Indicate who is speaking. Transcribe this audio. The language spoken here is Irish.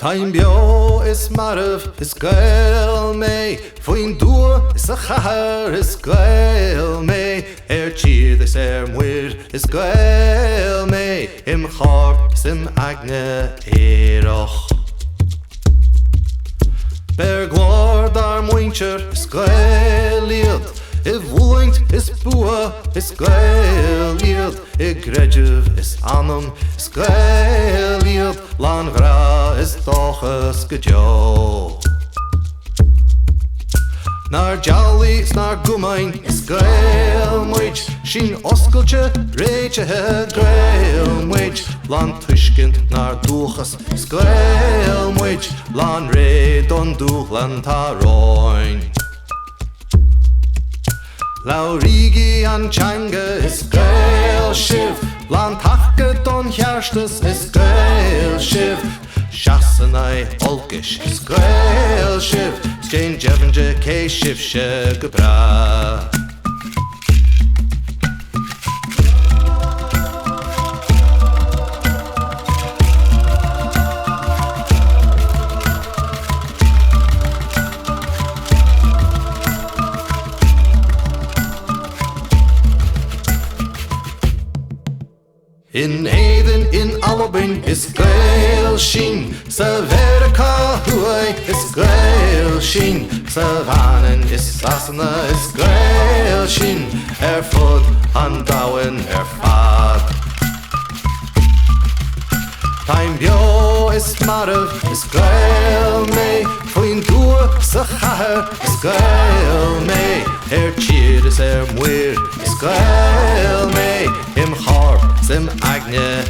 Speaker 1: Time bio is marv is gael me Foin dŵr is a chahar is gael me Cheer this mwir is gael me Im chorp is im agne eroch Bergward ar mwyncher is gael iad Woint is bua is gael iad Gredjev is anam is gael iad Lan gra is dochas gejo Nar jolly is nar gumain is gael mwich Shin oskeltje reitje he gael mwich Lan tushkint nar duchas is gael mwich Lan re don duchlan ta roin Laurigi an Changa is gael shiv Lan tachke don hjarstes is gael shiv Shassanai olkish is gael shiv Skeen jevenje ke shiv she gebra In Eden, in Alabin, is gael sheen Severka huai, is gael sheen Savanen, is Sassana, is gael sheen Fod, an Dawen, fad Time bio is marv, is gael me Foin dŵr, sa chahar, is gael me Cheer is mwir, is gael me Im chorp, sim agne